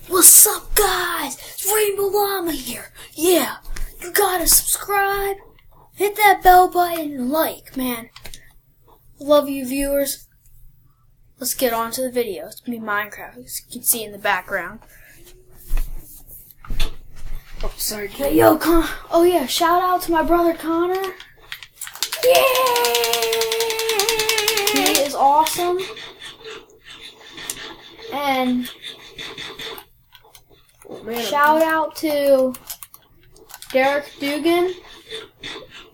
What's up, guys? It's Rainbow Llama here. Yeah, you gotta subscribe, hit that bell button, and like, man. Love you, viewers. Let's get on to the video. It's gonna be Minecraft, as you can see in the background. Oh, sorry. Hey, yo, oh yeah, shout out to my brother Connor. Yeah, he is awesome. And shout out to Derek Dugan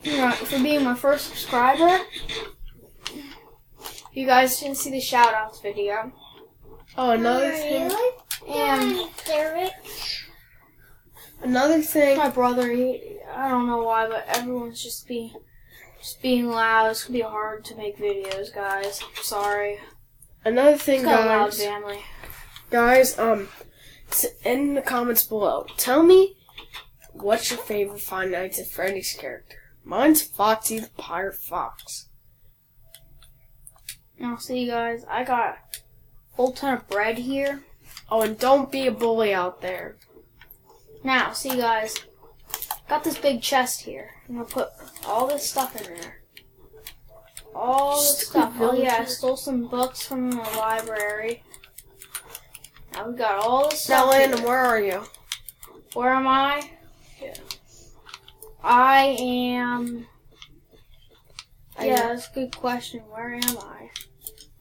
for being my first subscriber. You guys didn't see the shout outs video. Oh, another thing. And Derek. Another thing. My brother, I don't know why, but everyone's just being loud. It's gonna be hard to make videos, guys. I'm sorry. Another thing, It's got a loud guys. family. Guys, in the comments below, tell me what's your favorite Five Nights at Freddy's character. Mine's Foxy the Pirate Fox. Now, see, guys, I got a whole ton of bread here. Oh, and don't be a bully out there. Now, see, guys, got this big chest here. I'm gonna put all this stuff in there. All this stuff. Oh yeah, I stole some books from the library. Now we got all this stuff. Now, Landon, here. where are you? Where am I? Yeah. I am. Yeah, that's a good question. Where am I?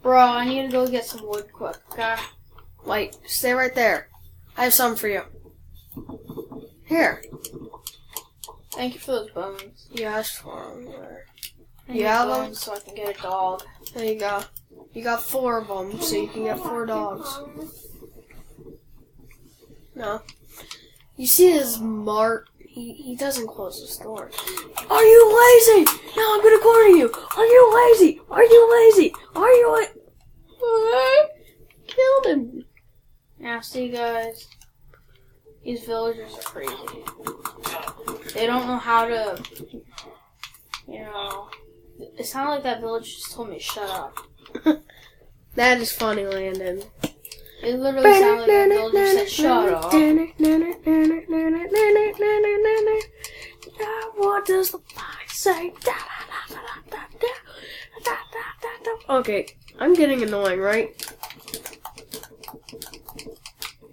Bro, I need to go get some wood quick, okay? Wait, stay right there. I have something for you. Here. Thank you for those bones. You asked for them. I need Yeah, bones so I can get a dog. There you go. You got 4 of them, so you can get 4 dogs. No. You see this Mark? He doesn't close his door. Are you lazy? Now I'm gonna corner you. Are you lazy? Are you lazy? Are you Killed him. Now, see, guys, these villagers are crazy. They don't know how to, it sounded like that villager just told me to shut up. That is funny, Landon. It literally sounded like that villager said, shut up. What does the fox say? Okay, I'm getting annoying, right?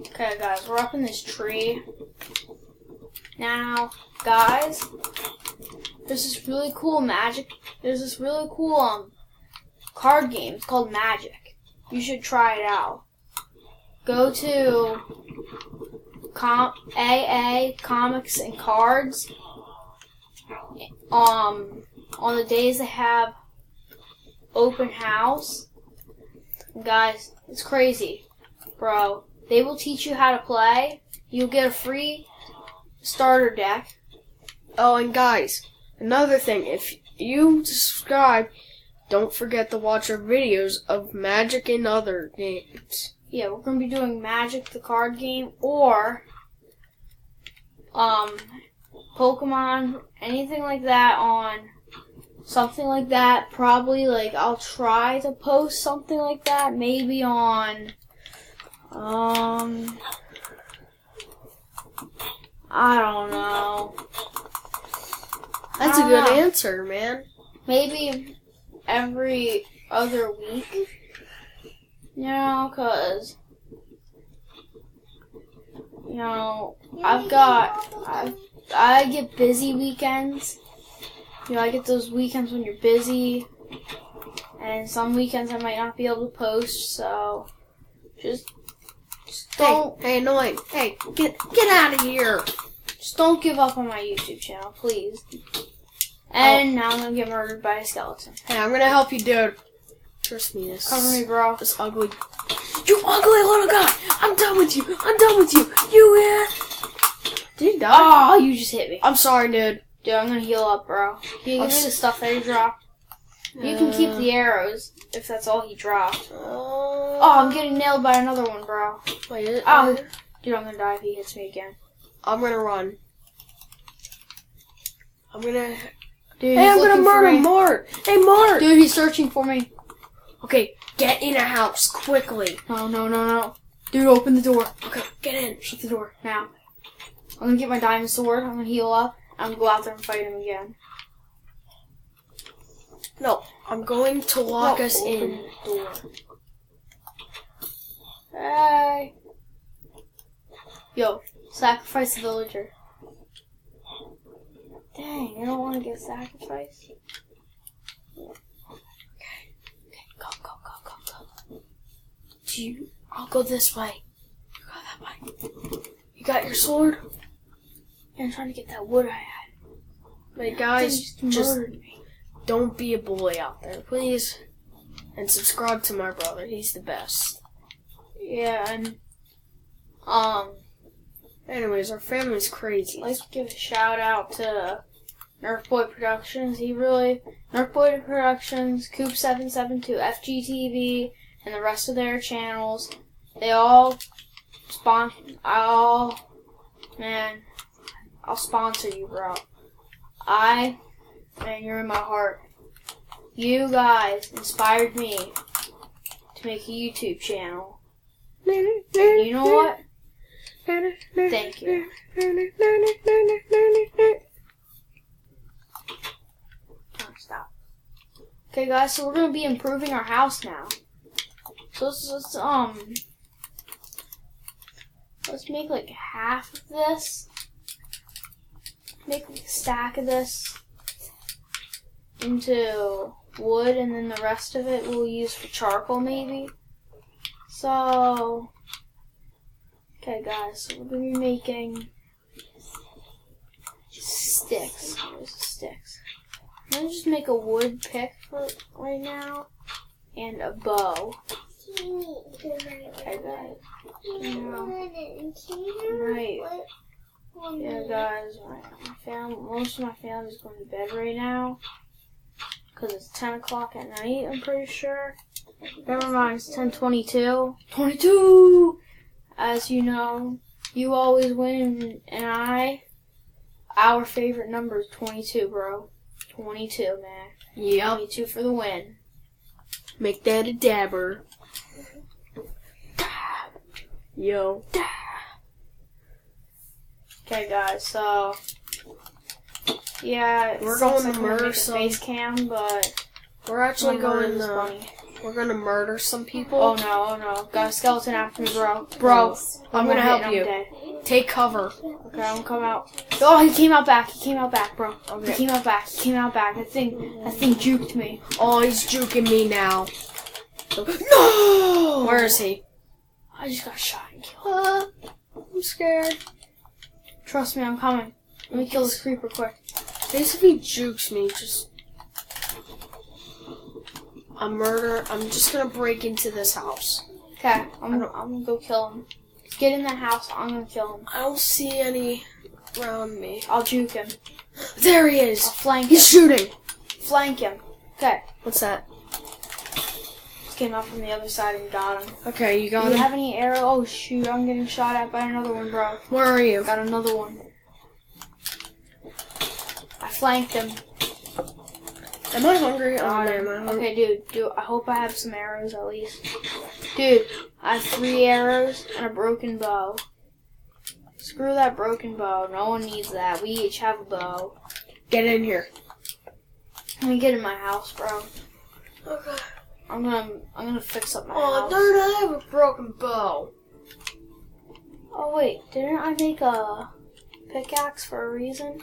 Okay, guys, we're up in this tree. Now, guys, there's this really cool card game. It's called Magic. You should try it out. Go to AA Comics and Cards. On the days they have open house. Guys, it's crazy, bro. They will teach you how to play. You'll get a free starter deck. Oh, and guys, another thing, if you subscribe, don't forget to watch our videos of Magic and other games. Yeah, we're going to be doing Magic, the card game, or Pokemon, anything like that on something like that. Probably, I'll try to post something like that, maybe on, I don't know. That's a good answer, man. Maybe every other week. Cause, I get busy weekends. I get those weekends when you're busy. And some weekends I might not be able to post, so just don't. Hey, annoying. Hey, get out of here. Just don't give up on my YouTube channel, please. And now I'm gonna get murdered by a skeleton. Hey, I'm gonna help you, dude. Trust me, Cover me, bro. This ugly. You ugly little guy! I'm done with you! I'm done with you! You Did he die? Oh, you just hit me. I'm sorry, dude. Dude, I'm gonna heal up, bro. Can you give me the stuff that he dropped? You can keep the arrows, if that's all he dropped. Oh, I'm getting nailed by another one, bro. Wait, Dude, I'm gonna die if he hits me again. I'm gonna run. Dude, hey, I'm gonna murder Mark! Hey, Mark! Dude, he's searching for me. Okay, get in a house, quickly. No. Dude, open the door. Okay, get in. Shut the door now. I'm gonna get my diamond sword. I'm gonna heal up. I'm gonna go out there and fight him again. No, I'm going to lock us Open in. the door. Hey. Yo, sacrifice the villager. Dang, I don't want to get sacrificed. Okay, go. I'll go this way. You go that way. You got your sword? Yeah, I'm trying to get that wood I had. But guys, Just just murdered me. don't be a bully out there, please. And subscribe to my brother. He's the best. Yeah, and Anyways, our family's crazy. let's give a shout out to Nerfboy Productions. Nerfboy Productions, Coop772, FGTV, and the rest of their channels. They all I'll sponsor you, bro. Man, you're in my heart. You guys inspired me to make a YouTube channel. And you know what? Thank you. Stop. Okay, guys, so we're gonna be improving our house now. So let's make like half of this. Make like a stack of this into wood, and then the rest of it we'll use for charcoal, maybe. So, okay, guys, so we're gonna be making sticks. Where's the sticks? I'm gonna just make a wood pick for right now and a bow. Okay, guys. Right. Yeah, guys. Most of my family's going to bed right now because it's 10 o'clock at night. I'm pretty sure. Never mind. It's 10:22. 22. As you know, you always win, and our favorite number is 22, bro. 22, man. Yep. 22 for the win. Make that a dabber. Yo. Okay, guys, so yeah, We're sucks going to I couldn't murder make a some- face cam, but We're actually going this to bunny. we're gonna murder some people. Oh no, got a skeleton after me, bro. Bro, I'm gonna help I'm you. dead. Take cover. Okay, I'm gonna come out. Oh, he came out back, bro. Okay. He came out back. That thing juked me. Oh, he's juking me now. No! Where is he? I just got shot and killed. I'm scared. Trust me, I'm coming. Let me kill this creeper quick. At least if he jukes me, I'm just gonna break into this house. Okay, I'm gonna go kill him. Get in that house. I'm gonna kill him. I don't see any around me. I'll juke him. There he I'll is. flank him. He's shooting. Flank him. Okay. What's that? Just came out from the other side and got him. Okay, you Do got you him. have any arrow? Oh shoot, I'm getting shot at by another one, bro. Where are you? Got another one. I flanked him. Am I hungry? Got Oh, him. am I hungry? Okay, dude, I hope I have some arrows at least. Dude, I have 3 arrows and a broken bow. Screw that broken bow. No one needs that. We each have a bow. Get in here. Let me get in my house, bro. Okay. I'm gonna fix up my Oh, house. darn! I have a broken bow. Oh wait, didn't I make a pickaxe for a reason?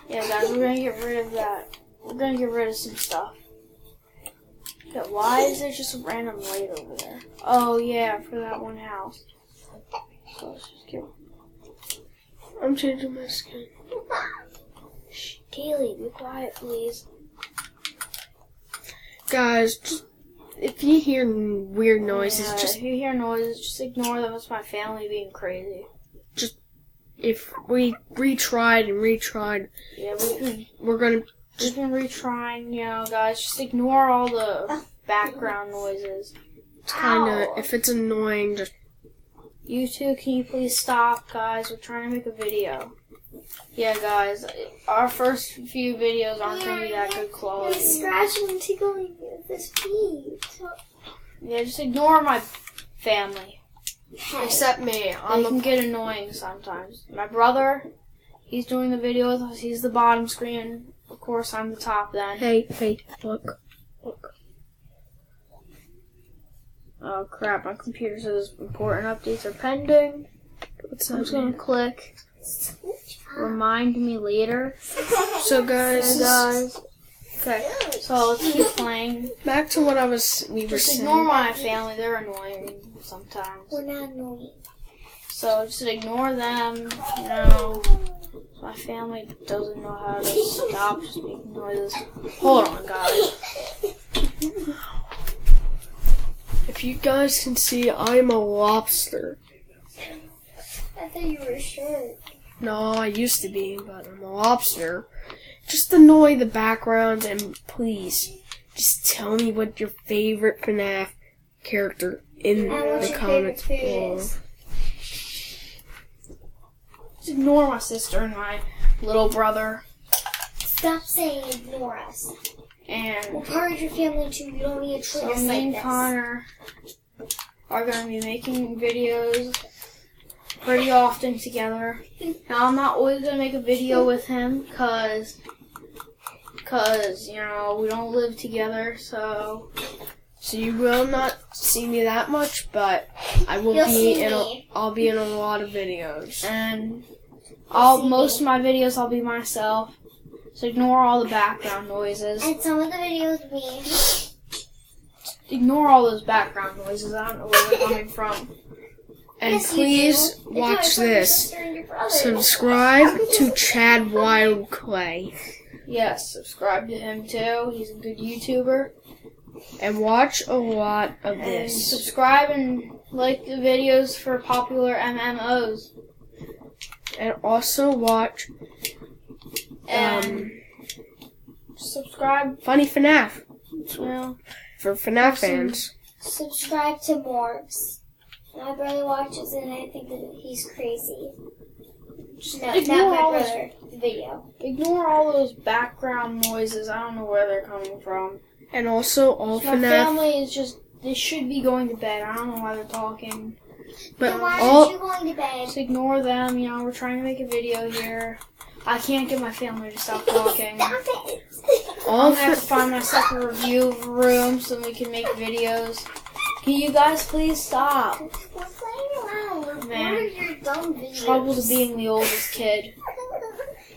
Yeah, guys, we're gonna get rid of that. We're gonna get rid of some stuff. Yeah, why is there just a random light over there? Oh yeah, for that one house. So let's just get. I'm changing my skin. Shh, Kaylee, be quiet, please. Guys, just, if you hear weird noises, Yeah, just if you hear noises, just ignore them. It's my family being crazy. if we retried and retried, Yeah, we're gonna. we've been retrying, you know, guys. Just ignore all the background noises. It's kind of, if it's annoying, just. You two, can you please stop, guys? We're trying to make a video. Yeah, guys, our first few videos aren't going to be that good It's quality. scratching and tickling this feet. Yeah, just ignore my family. Except me. They can get annoying sometimes. My brother, he's doing the video with us. He's the bottom screen. Of course, I'm the top then. Hey, look. Oh crap, my computer says important updates are pending. What's I'm up, just gonna click remind me later. So guys, Okay, so let's keep playing. back to what we were Just saying. ignore my family, they're annoying sometimes. We're not annoying. So just ignore them, you know. My family doesn't know how to stop just making noises. Hold on, guys. If you guys can see, I'm a lobster. I thought you were a shark. No, I used to be, but I'm a lobster. Just annoy the background and please, just tell me what your favorite FNAF character in And what the your comments favorite food below. is. Just ignore my sister and my little brother. Stop saying ignore us. We're And part of your family too. You don't need to treat so us me like and this. Connor are going to be making videos pretty often together. Now, I'm not always going to make a video with him because, you know, we don't live together, so You will not see me that much, but I will You'll be see in. me. I'll be in a lot of videos. and see most of my videos I'll be myself. So ignore all the background noises. And some of the videos me. Ignore all those background noises. I don't know where they're coming from. And Yes, you please do. It's watch always from your this. sister and your brother. Subscribe to Chad Wild Clay Yes, subscribe to him too. He's a good YouTuber. and watch a lot of And this. subscribe and like the videos for popular MMOs. And also watch And subscribe, Funny FNAF you know. for FNAF fans. Subscribe to Morgs. My brother watches it and I think that he's crazy. No, Ignore not my all this- brother. The video. Ignore all those background noises. I don't know where they're coming from. And also all My FNAF. family is just, they should be going to bed. I don't know why they're talking. But Then why all aren't you going to bed? Just ignore them. You know, we're trying to make a video here. I can't get my family to stop talking. Stop it. all I'm gonna have to F- find myself a review room so we can make videos. Can you guys please stop? We're playing around. Man. What are your dumb videos? Troubles of being the oldest kid.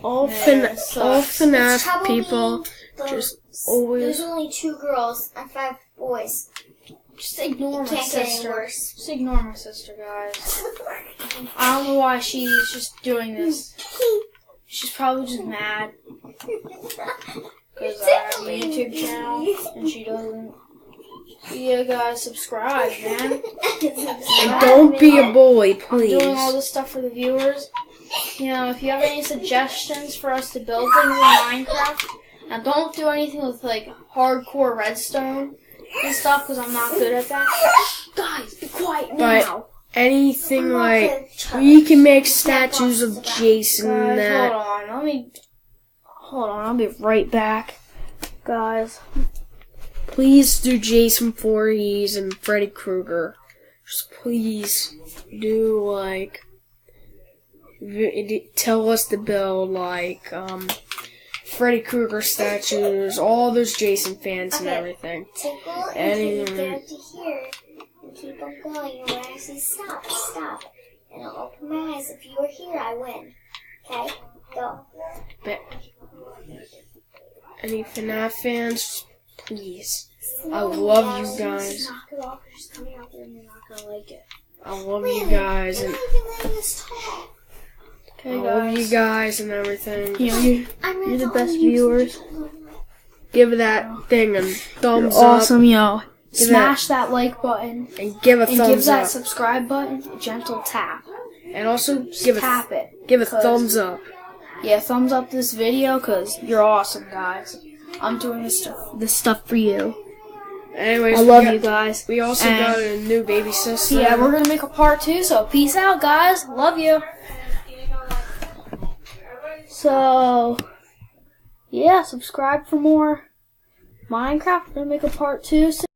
all Man, FNAF, it sucks. all It's FNAF trouble people being just There's always. only 2 girls and 5 boys. Just ignore It my can't get any sister. worse. Just ignore my sister, guys. I don't know why she's just doing this. She's probably just mad because I have a YouTube channel and she doesn't. Yeah, guys, subscribe, man. And don't be a bully, I'm doing all please. this stuff for the viewers. You know, if you have any suggestions for us to build things in Minecraft, now don't do anything with like hardcore redstone and stuff because I'm not good at that. Guys, be quiet But now. anything like we can make statues of Jason and Guys, that. hold on. I'll be right back, guys. Please do Jason Voorhees and Freddy Krueger. Just please do like tell us to build like Freddy Krueger statues, all those Jason fans and Okay. everything. Tickle Any- until you get up to here and keep on going. And when I say stop, stop. And I'll open my eyes. If you are here, I win. Okay? Go. But any FNAF fans, please. I love you guys. Knock it off. You're just coming out there and you're not gonna like it. I love you guys You're and not even letting us talk. I Okay, love you guys. guys and everything. You know, You're the best viewers. Give that thing a thumbs awesome, yo. Give Smash that like button up and give a and give thumbs that up. subscribe button a gentle tap. And also Just give tap it. a 'cause- thumbs up. Yeah, thumbs up this video because you're awesome, guys. I'm doing this stuff for you. Anyways, I love you guys. We also And- got a new baby sister. Yeah, we're gonna make a part 2, so peace out, guys. Love you. So, yeah, subscribe for more Minecraft. We're gonna make a part 2 soon.